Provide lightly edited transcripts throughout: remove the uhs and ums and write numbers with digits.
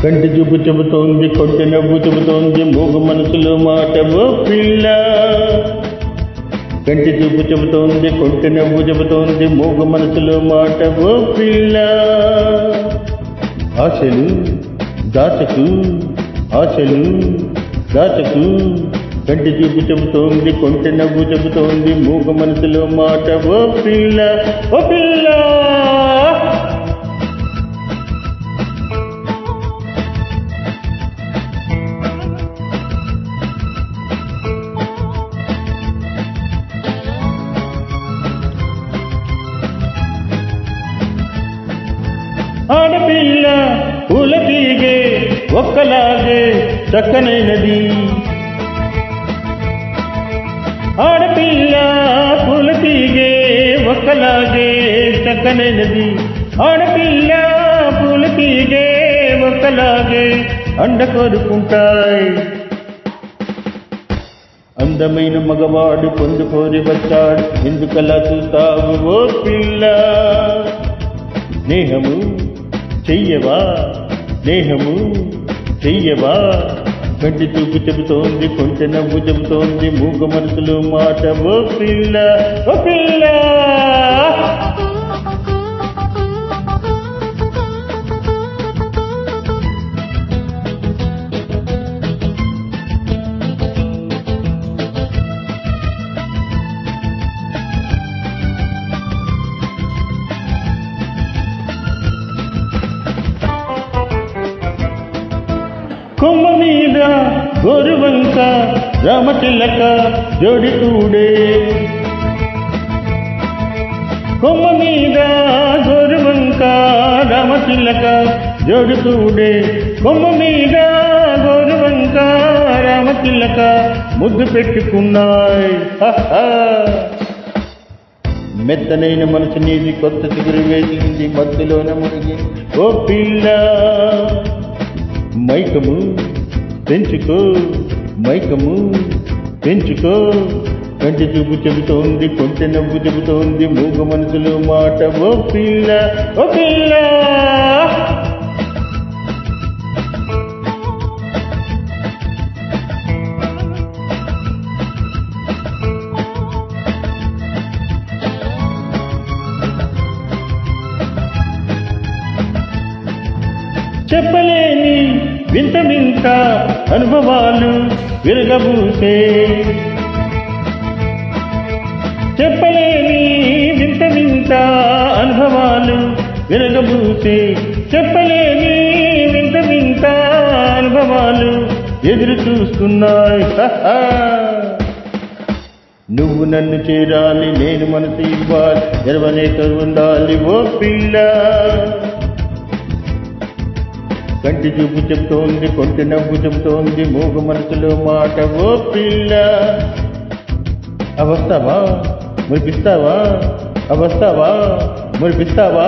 కంటి చూపు చెబుతోంది, కొంటి నవ్వు చెబుతోంది, మూగ మనసులో మాట ఓ పిల్ల. కంటి చూపు చెబుతోంది, కొంటి నవ్వు చెబుతోంది, మూగ మనసులో మాట ఓ పిల్ల. ఆశలు దాచకు, ఆశలు దాచకు, కంటి చూపు చెబుతోంది, కొంటి నవ్వు చెబుతోంది, మూగ మనసులో మాట ఓ పిల్ల, ఓ పిల్ల. ఆడపిల్ల పూల తీగే ఒక్కలాగే చక్కనైనది, ఆడపిల్ల పూల తీగే ఒక్కలాగే చక్కనైనది, ఆడపిల్ల పూల తీగే ఒక్కలాగే అండ కోరుకుంటాయి. అందమైన మగవాడు పొందుకోరి వచ్చాడు, ఎందుకలా చూస్తావు ఓ పిల్ల. స్నేహము చెయ్యవా, స్నేహము చెయ్యవా, కంటి చూపు చెబుతోంది, కొంచె నవ్వు చెబుతోంది, మూగ మనసులో మాట ఓ పిల్ల, ఓ పిల్ల. కొమ్మ మీద గోరువంక రామచిల్లక జోడి కూడే, కొమ్మ మీద గోరువంక రామచిల్లక జోడి కూడే, కొమ్మ మీద గోరువంక రామచిల్లక ముద్దు పెట్టుకున్నాయి. మెత్తనైన మనసు నీది, కొత్త చిగురు వేసింది, మధ్యలోన మునిగి ఓ పిల్ల. మైకము పెంచుకో, మైకము పెంచుకో, కంటి చూపు చెబుతోంది, కొంచె నవ్వు చెబుతోంది, మూగ మనసులో మాట ఓ పిల్ల, ఓ పిల్ల. చెప్పలేని వింత వింత అనుభవాలు విరగబూసే, చెప్పలేని వింత వింత అనుభవాలు విరగబూసే, చెప్పలేని వింత వింత అనుభవాలు ఎదురు చూస్తున్నాయి. నువ్వు నన్ను చేరాలి, నేను మనసు ఇవ్వాలి, ఎరవలేక ఉండాలి ఓ పిల్ల. కంటి చూపు చెబుతోంది, కొంటి నవ్వు చెబుతోంది, మూగ మనసులో మాట ఓ పిల్ల. అవస్తావా మురిపిస్తావా, అవస్తావా మురిపిస్తావా,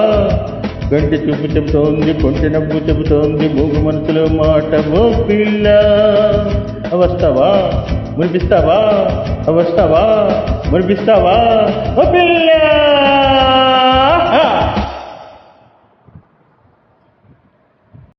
కంటి చూపు చెబుతోంది, కొంటి నవ్వు చెబుతోంది, మూగ మనసులో మాట ఓ పిల్ల. అవస్తావా మురిపిస్తావా, అవస్తావా మురిపిస్తావా ఓ పిల్ల.